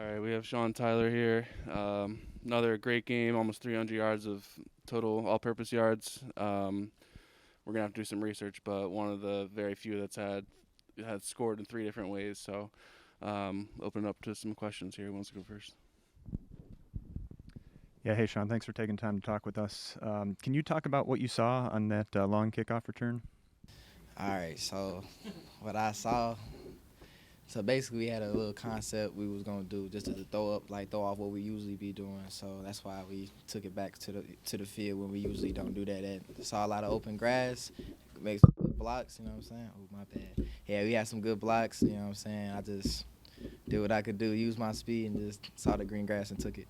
All right, we have Sean Tyler here. Another great game, almost 300 yards of total all-purpose yards. We're gonna have to do some research, but one of the very few that's had scored in three different ways. So, open it up to some questions here. Who wants to go first? Yeah, hey Sean, thanks for taking time to talk with us. Can you talk about what you saw on that long kickoff return? All right, so what I saw. So basically, we had a little concept we was gonna do just to throw off what we usually be doing. So that's why we took it back to the field when we usually don't do that. Saw a lot of open grass, make some good blocks. You know what I'm saying? Oh my bad. Yeah, we had some good blocks. You know what I'm saying? I just did what I could do, use my speed, and just saw the green grass and took it.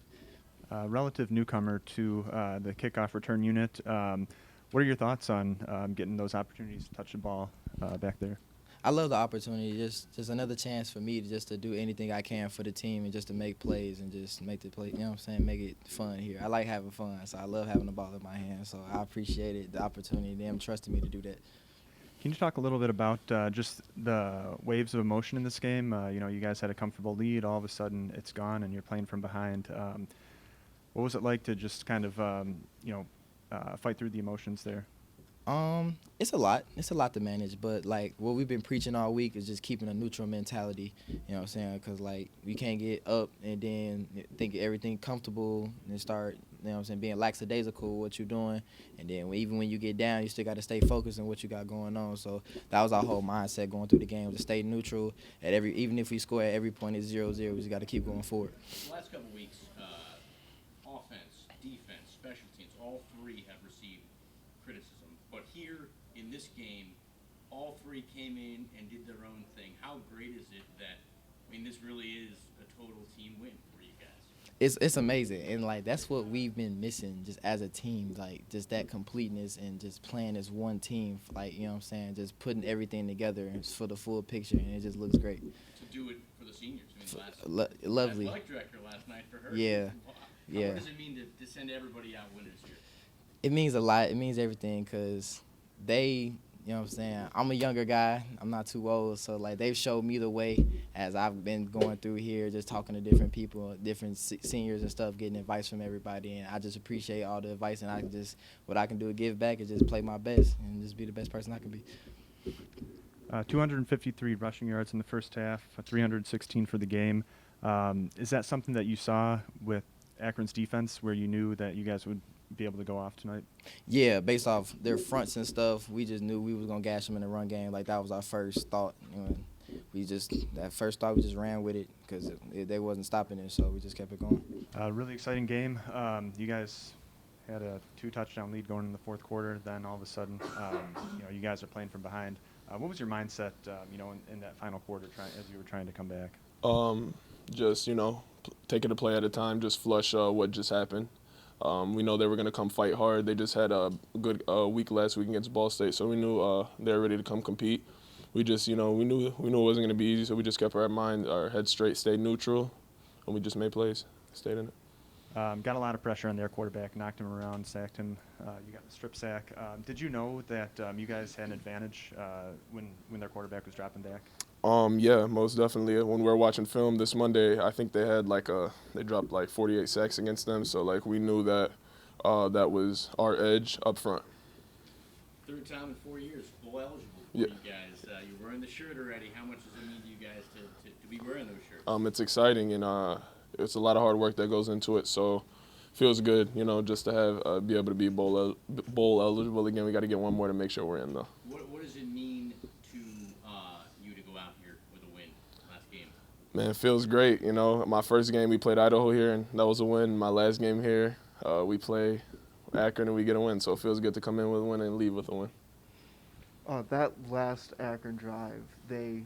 Relative newcomer to the kickoff return unit, what are your thoughts on getting those opportunities to touch the ball back there? I love the opportunity. Just another chance for me to do anything I can for the team and just to make plays and just make the play. You know what I'm saying? Make it fun here. I like having fun, so I love having the ball in my hand. So I appreciated the opportunity, them trusting me to do that. Can you talk a little bit about just the waves of emotion in this game? You guys had a comfortable lead. All of a sudden, it's gone, and you're playing from behind. What was it like to just kind of, fight through the emotions there? It's a lot. It's a lot to manage, but like what we've been preaching all week is just keeping a neutral mentality. You know what I'm saying? Because like we can't get up and then think everything comfortable and start, you know what I'm saying, being lackadaisical with what you're doing, and then even when you get down, you still got to stay focused on what you got going on. So that was our whole mindset going through the game, to stay neutral at even if we score at every point it's 0-0, we just got to keep going forward. The last couple of weeks, offense, defense, special teams, all three have received criticism. But here in this game, all three came in and did their own thing. How great is it that, this really is a total team win for you guys? It's amazing, and like that's what we've been missing just as a team, like just that completeness and just playing as one team, like, you know what I'm saying, just putting everything together for the full picture, and it just looks great. To do it for the seniors, Lovely. Athletic director last night for her. Yeah, Wow. yeah. What does it mean to send everybody out winners here? It means a lot. It means everything because you know what I'm saying, I'm a younger guy. I'm not too old. So, like, they've showed me the way as I've been going through here, just talking to different people, different seniors and stuff, getting advice from everybody. And I just appreciate all the advice. And what I can do to give back is just play my best and just be the best person I can be. 253 rushing yards in the first half, 316 for the game. Is that something that you saw with Akron's defense where you knew that you guys would be able to go off tonight? Yeah, based off their fronts and stuff, we just knew we was gonna gash them in the run game. Like, that was our first thought. We just ran with it because they wasn't stopping it, so we just kept it going. Really exciting game. You guys had a 2-touchdown lead going in the fourth quarter. Then all of a sudden, you guys are playing from behind. What was your mindset, in that final quarter as you were trying to come back? Just take it a play at a time. Just flush what just happened. We know they were going to come fight hard. They just had a good week last week against Ball State, so we knew they were ready to come compete. We just, we knew it wasn't going to be easy, so we just kept our head straight, stayed neutral, and we just made plays, stayed in it. Got a lot of pressure on their quarterback, knocked him around, sacked him. You got the strip sack. Did you know that you guys had an advantage when their quarterback was dropping back? Yeah, most definitely. When we were watching film this Monday, I think they had they dropped 48 sacks against them. So we knew that that was our edge up front. Third time in 4 years, bowl eligible for Yeah. you guys. You're wearing the shirt already. How much does it mean to you guys to be wearing those shirts? It's exciting, and it's a lot of hard work that goes into it. So feels good, just to have be able to be bowl eligible again. We got to get one more to make sure we're in though. What does it mean to you to go out here with a win last game? Man, it feels great. My first game we played Idaho here, and that was a win. My last game here, we play Akron and we get a win. So it feels good to come in with a win and leave with a win. That last Akron drive, they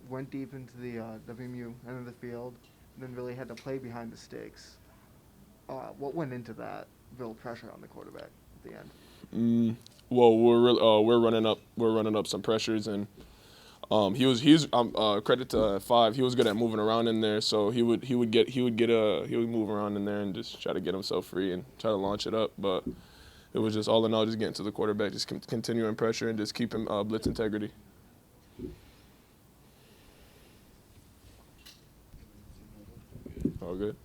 went deep into the WMU end of the field, and then really had to play behind the sticks. What went into that real pressure on the quarterback at the end? Well, we're running up some pressures, and he's credit to 5. He was good at moving around in there, so he would move around in there and just try to get himself free and try to launch it up. But it was just all in all, just getting to the quarterback, just continuing pressure and just keeping blitz integrity. All good.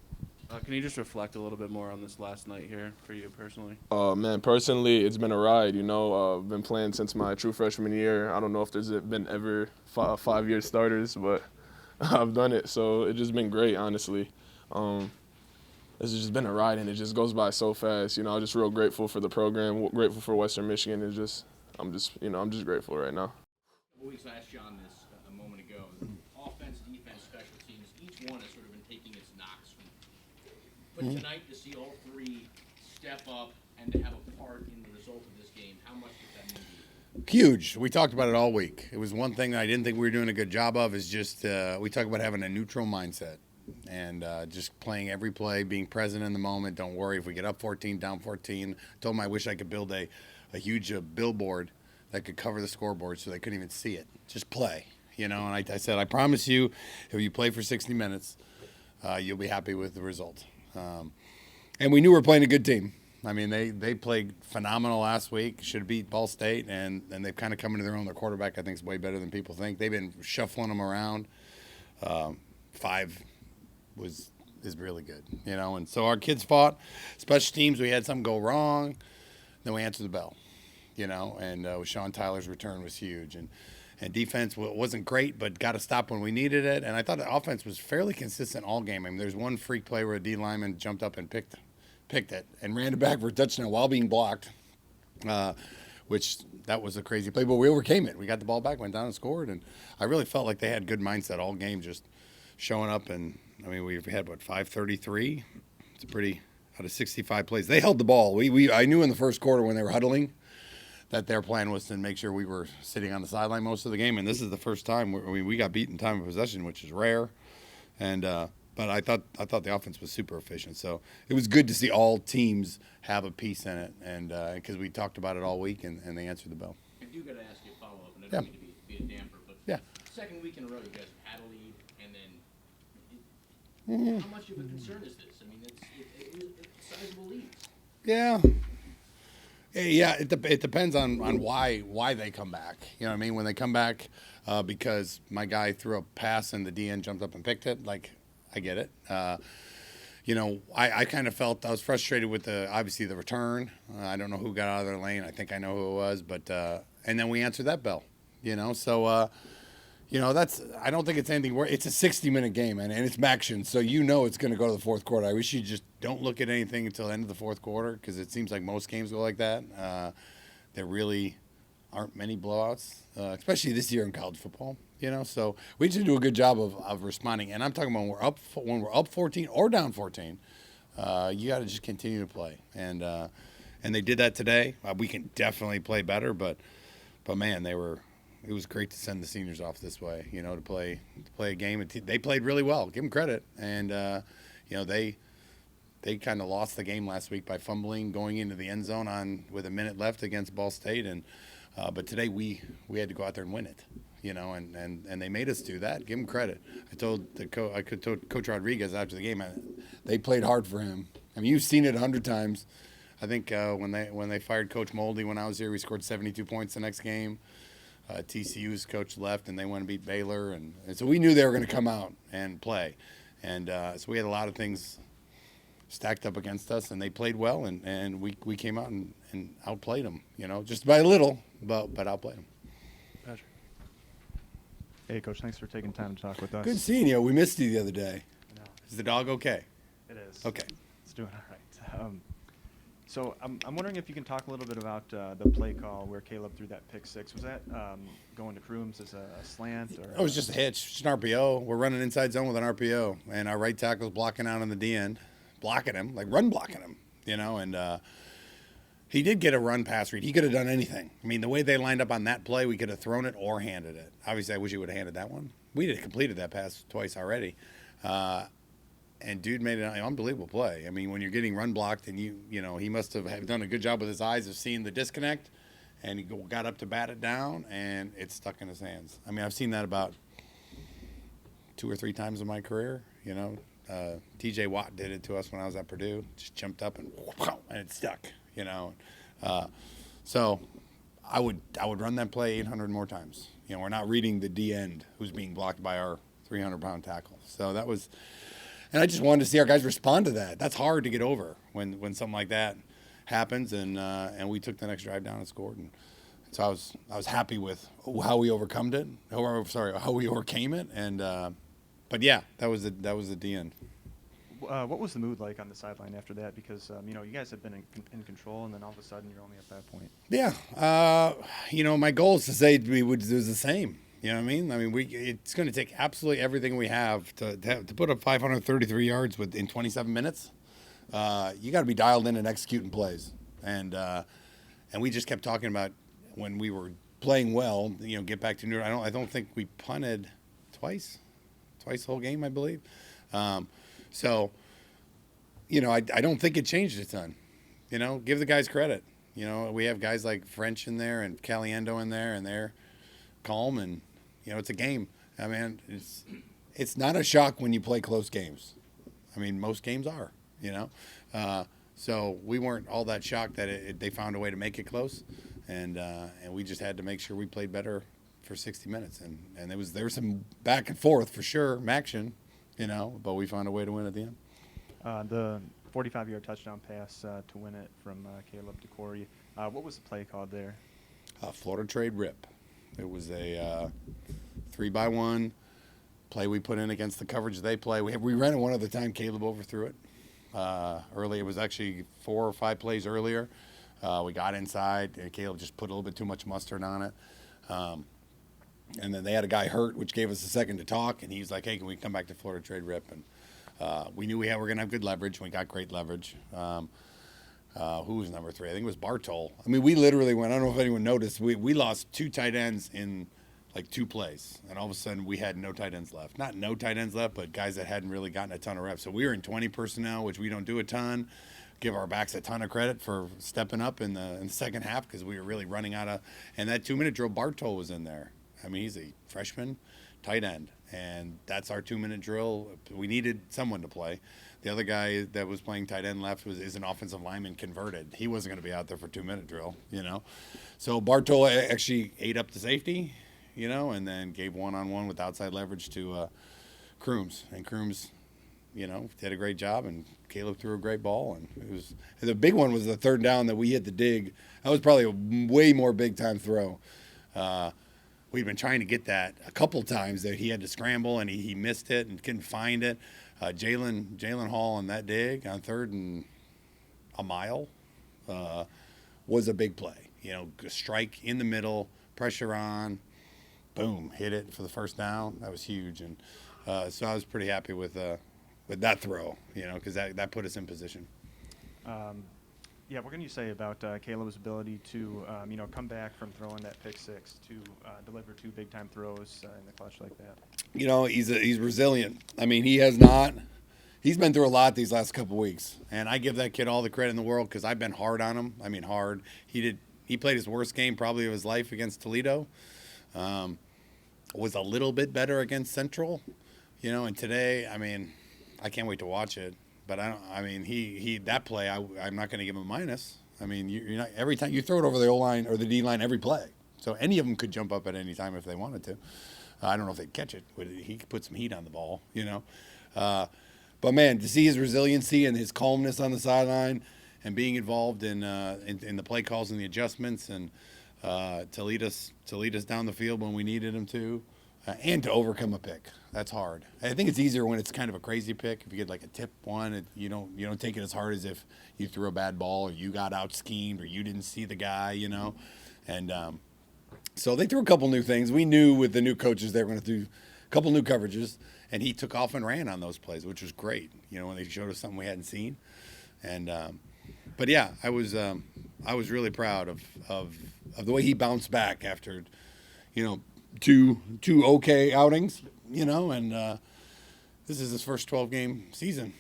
Can you just reflect a little bit more on this last night here for you personally? Man, personally, it's been a ride. I've been playing since my true freshman year. I don't know if there's been ever 5-year starters, but I've done it. So it's just been great, honestly. It's just been a ride, and it just goes by so fast. I'm just real grateful for the program, grateful for Western Michigan. I'm just grateful right now. We asked John this a moment ago. Offense, defense, special teams, each one has sort of been taking its knocks from. But tonight, to see all three step up and to have a part in the result of this game, how much does that mean to you? Huge. We talked about it all week. It was one thing that I didn't think we were doing a good job of is just we talk about having a neutral mindset and just playing every play, being present in the moment. Don't worry if we get up 14, down 14. Told them I wish I could build a huge billboard that could cover the scoreboard so they couldn't even see it. Just play, And I said, I promise you, if you play for 60 minutes, you'll be happy with the result. And we knew we were playing a good team. I mean, they played phenomenal last week. Should have beat Ball State, and they've kind of come into their own. Their quarterback, I think, is way better than people think. They've been shuffling them around. 5 is really good, And so our kids fought. Special teams, we had something go wrong. Then we answered the bell, And Sean Tyler's return was huge. And defense wasn't great, but got to stop when we needed it. And I thought the offense was fairly consistent all game. I mean, there's one freak play where a D lineman jumped up and picked it and ran it back for a touchdown while being blocked, which that was a crazy play. But we overcame it. We got the ball back, went down and scored. And I really felt like they had good mindset all game, just showing up. And, I mean, we've had, 533? It's a pretty out of 65 plays. They held the ball. I knew in the first quarter when they were huddling that their plan was to make sure we were sitting on the sideline most of the game, and this is the first time we got beat in time of possession, which is rare. And but I thought the offense was super efficient, so it was good to see all teams have a piece in it, and because we talked about it all week, and they answered the bell. I do got to ask you a follow up, and I don't mean to be a damper, but second week in a row, you guys have had a lead, and then how much of a concern is this? I mean, it's a sizable lead. Yeah. Yeah, it depends on why they come back. You know what I mean? When they come back because my guy threw a pass and the DN jumped up and picked it, I get it. I kind of felt I was frustrated with obviously the return. I don't know who got out of their lane. I think I know who it was, but and then we answered that bell. So that's I don't think it's anything worse. It's a 60-minute game, and it's action, so it's going to go to the fourth quarter. I wish you just don't look at anything until the end of the fourth quarter because it seems like most games go like that. There really aren't many blowouts, especially this year in college football. So we need to do a good job of responding. And I'm talking about when we're up 14 or down 14, you got to just continue to play. And they did that today. We can definitely play better, but man, it was great to send the seniors off this way, to play a game. They played really well. Give them credit. And, they kind of lost the game last week by fumbling, going into the end zone with a minute left against Ball State. And but today we had to go out there and win it, and they made us do that. Give them credit. I told Coach Rodriguez after the game, they played hard for him. I mean, you've seen it 100 times. I think when they fired Coach Moldy when I was here, we scored 72 points the next game. TCU's coach left, and they went and beat Baylor, and so we knew they were going to come out and play, and so we had a lot of things stacked up against us, and they played well, and we came out and outplayed them, just by a little, but outplayed them. Patrick. Hey, Coach, thanks for taking time to talk with us. Good seeing you. We missed you the other day. I know. Is the dog okay? It is. Okay. It's doing all right. So I'm wondering if you can talk a little bit about the play call where Caleb threw that pick six. Was that going to Crooms as a slant? Or It was just a hitch, just an RPO. We're running inside zone with an RPO, and our right tackle's blocking out on the D end, blocking him, like run blocking him, and he did get a run pass read. He could have done anything. I mean, the way they lined up on that play, we could have thrown it or handed it. Obviously, I wish he would have handed that one. We had completed that pass twice already. And dude made an unbelievable play. I mean, when you're getting run blocked and he must have done a good job with his eyes of seeing the disconnect, and he got up to bat it down, and it stuck in his hands. I mean, I've seen that about 2 or 3 times in my career. T.J. Watt did it to us when I was at Purdue. Just jumped up and it stuck. So I would run that play 800 more times. We're not reading the D end who's being blocked by our 300-pound tackle. So that was. And I just wanted to see our guys respond to that. That's hard to get over when something like that happens, and we took the next drive down and scored. And so I was happy with how we overcome it. How we overcame it. And but yeah, that was the end. What was the mood like on the sideline after that? Because you guys had been in control, and then all of a sudden you're only at that point. Yeah, my goal is to say we would do the same. You know what I mean? I mean, it's going to take absolutely everything we have to put up 533 yards in 27 minutes. You got to be dialed in and executing plays, and we just kept talking about when we were playing well. Get back to neutral. I don't think we punted twice the whole game, I believe. So, I don't think it changed a ton. Give the guys credit. We have guys like French in there and Caliendo in there, and they're calm, and it's a game. I mean, it's not a shock when you play close games. I mean, most games are. So we weren't all that shocked that they found a way to make it close, and we just had to make sure we played better for 60 minutes, and there was some back and forth for sure, action. But we found a way to win at the end. The 45-yard touchdown pass to win it from Caleb to Corey. What was the play called there? Florida trade rip. It was a 3-by-1 play we put in against the coverage they play. We ran it one other time. Caleb overthrew it early. It was actually 4 or 5 plays earlier. We got inside, and Caleb just put a little bit too much mustard on it. And then they had a guy hurt, which gave us a second to talk. And he was like, "Hey, can we come back to Florida trade rip?" And we knew we were going to have good leverage. We got great leverage. Who was number 3? I think it was Bartol. I mean, we literally went. I don't know if anyone noticed. We lost 2 tight ends in like 2 plays, and all of a sudden we had no tight ends left. Not no tight ends left, but guys that hadn't really gotten a ton of reps. So we were in 20 personnel, which we don't do a ton. Give our backs a ton of credit for stepping up in the second half because we were really running out of. And that 2-minute drill, Bartol was in there. I mean, he's a freshman tight end, and that's our 2-minute drill. We needed someone to play. The other guy that was playing tight end left is an offensive lineman converted. He wasn't going to be out there for 2-minute drill, So Bartol actually ate up the safety, and then gave one-on-one with outside leverage to Crooms. And Crooms, did a great job, and Caleb threw a great ball. And the big one was the 3rd down that we hit the dig. That was probably a way more big-time throw. We'd been trying to get that a couple times that he had to scramble, and he missed it and couldn't find it. Jalen Hall on that dig on 3rd and a mile was a big play. A strike in the middle, pressure on, boom, hit it for the 1st down. That was huge, and so I was pretty happy with that throw, because that put us in position. Yeah, what can you say about Caleb's ability to, come back from throwing that pick 6 to deliver 2 big-time throws in the clutch like that? He's resilient. I mean, he's been through a lot these last couple weeks, and I give that kid all the credit in the world because I've been hard on him. I mean, hard. He played his worst game probably of his life against Toledo. Was a little bit better against Central, and today, I mean, I can't wait to watch it. But he that play, I'm not going to give him a minus. I mean, you're not every time you throw it over the O line or the D line every play. So any of them could jump up at any time if they wanted to. I don't know if they'd catch it. He could put some heat on the ball, But man, to see his resiliency and his calmness on the sideline and being involved in the play calls and the adjustments and to lead us down the field when we needed him to. And to overcome a pick, that's hard. I think it's easier when it's kind of a crazy pick. If you get like a tip one, you don't take it as hard as if you threw a bad ball or you got out schemed or you didn't see the guy, And so they threw a couple new things. We knew with the new coaches they were going to do a couple new coverages, and he took off and ran on those plays, which was great. When they showed us something we hadn't seen, and but yeah, I was really proud of the way he bounced back after, two okay outings, and this is his first 12-game season.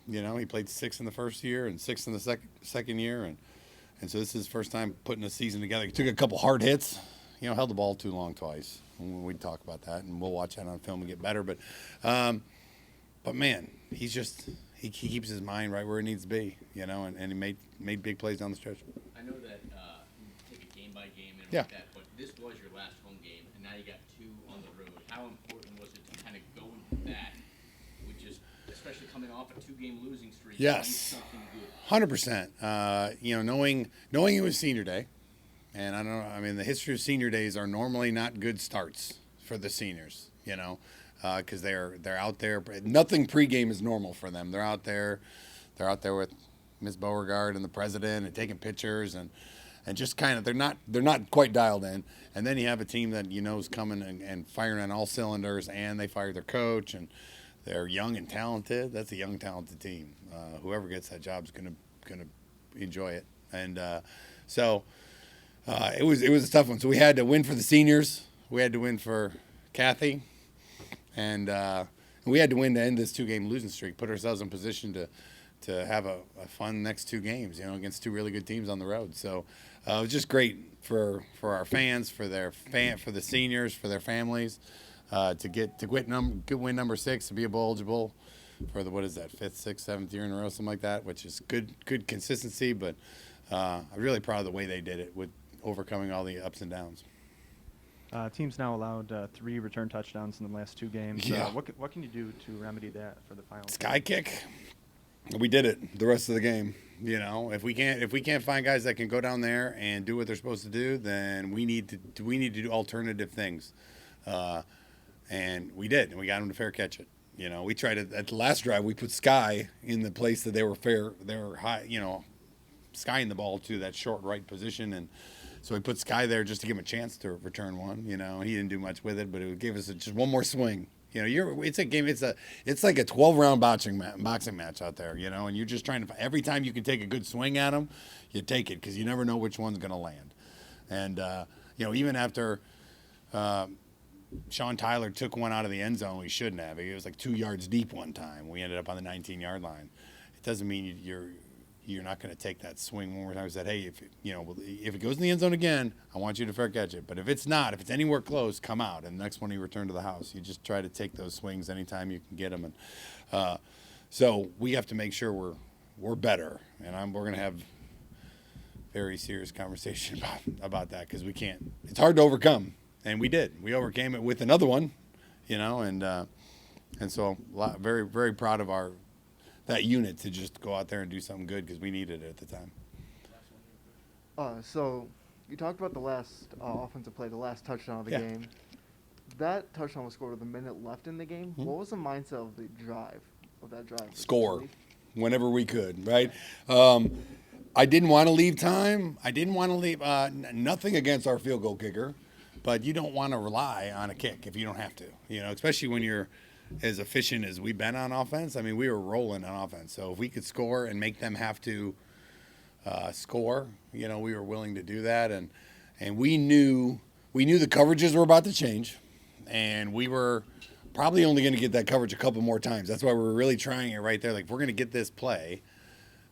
He played 6 in the first year and 6 in the second year, and so this is his first time putting a season together. He took a couple hard hits, held the ball too long twice. We'd talk about that, and we'll watch that on film and get better. But man, he's just he keeps his mind right where it needs to be, and he made big plays down the stretch. I know that you take it game by game and Yeah. like that, but this was your last home game, and now you got 2 on the road. How important was it to kind of go into that with just as especially coming off a 2-game losing streak. Yes. Something good. 100%. Knowing it was senior day, and I don't know. I mean, the history of senior days are normally not good starts for the seniors. Because they're out there. Nothing pregame is normal for them. They're out there with Ms. Beauregard and the president and taking pictures and just kind of they're not quite dialed in. And then you have a team that is coming and firing on all cylinders, and they fired their coach, and they're young and talented. That's a young, talented team. Whoever gets that job is gonna enjoy it. And so it was a tough one. So we had to win for the seniors. We had to win for Kathy, and we had to win to end this 2-game losing streak. Put ourselves in position to have a fun next 2 games. Against 2 really good teams on the road. So it was just great for our fans, for the seniors, for their families, to win number 6, to be bowl eligible for the 5th, 6th, 7th year in a row, something like that, which is good consistency. But I'm really proud of the way they did it with overcoming all the ups and downs. Team's now allowed 3 return touchdowns in the last 2 games. Yeah. What can you do to remedy that for the final? Sky kick. We did it the rest of the game. If we can't find guys that can go down there and do what they're supposed to do, then we need to do alternative things. And we did, and we got them to fair catch it. We tried it at the last drive. We put Sky in the place that they were high. Skying the ball to that short right position, and so we put Sky there just to give him a chance to return one. He didn't do much with it, but it gave us just one more swing. It's a game. It's like a 12-round boxing match out there. And you're just trying to. Every time you can take a good swing at them, you take it because you never know which one's going to land. And even after Sean Tyler took one out of the end zone, we shouldn't have. It was like 2 yards deep one time. We ended up on the 19-yard line. It doesn't mean you're not going to take that swing one more time. I said, hey, if it goes in the end zone again, I want you to fair catch it. But if it's anywhere close, come out. And the next one you return to the house. You just try to take those swings anytime you can get them. And so we have to make sure we're better. And we're going to have very serious conversation about that because we can't. It's hard to overcome, and we did. We overcame it with another one, and so very, very proud of that unit to just go out there and do something good because we needed it at the time. So you talked about the last offensive play, the last touchdown of the game. That touchdown was scored with a minute left in the game. Mm-hmm. What was the mindset of that drive? Score whenever we could, right? I didn't want to leave time. I didn't want to leave nothing against our field goal kicker, but you don't want to rely on a kick if you don't have to, especially when you're as efficient as we've been on offense. I mean, we were rolling on offense. So if we could score and make them have to score, we were willing to do that. And we knew the coverages were about to change, and we were probably only going to get that coverage a couple more times. That's why we were really trying it right there. Like, if we're going to get this play,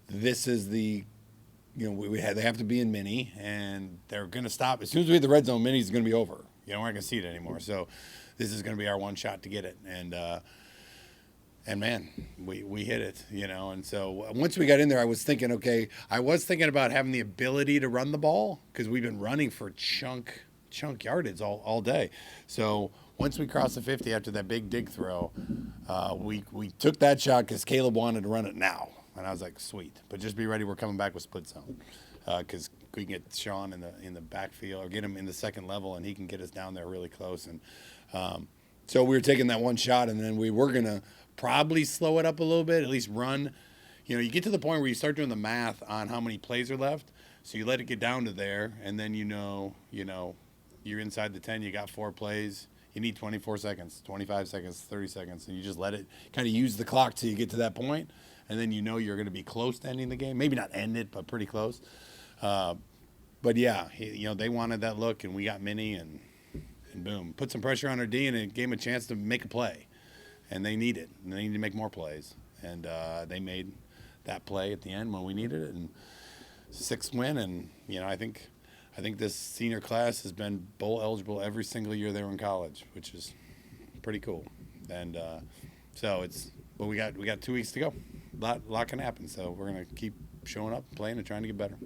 this is the they have to be in mini, and they're going to stop. As soon as we hit the red zone, mini's going to be over. We're not going to see it anymore. So this is going to be our one shot to get it. And man, we hit it, And so once we got in there, I was thinking about having the ability to run the ball because we've been running for chunk yardage all day. So once we crossed the 50 after that big dig throw, we took that shot because Caleb wanted to run it now. And I was like, sweet. But just be ready. We're coming back with split zone because we can get Sean in the backfield or get him in the second level, and he can get us down there really close. And so we were taking that one shot, and then we were going to probably slow it up a little bit, at least run. You get to the point where you start doing the math on how many plays are left. So you let it get down to there, and then you're inside the 10. You got 4 plays. You need 24 seconds, 25 seconds, 30 seconds, and you just let it kind of use the clock till you get to that point. And then you're going to be close to ending the game. Maybe not end it, but pretty close. But yeah, they wanted that look, and we got mini, and boom, put some pressure on our D, and it gave them a chance to make a play. And they need it. And they need to make more plays. And they made that play at the end when we needed it, and 6th win. And I think this senior class has been bowl eligible every single year they were in college, which is pretty cool. And but we got 2 weeks to go. A lot can happen, so we're going to keep showing up, playing, and trying to get better.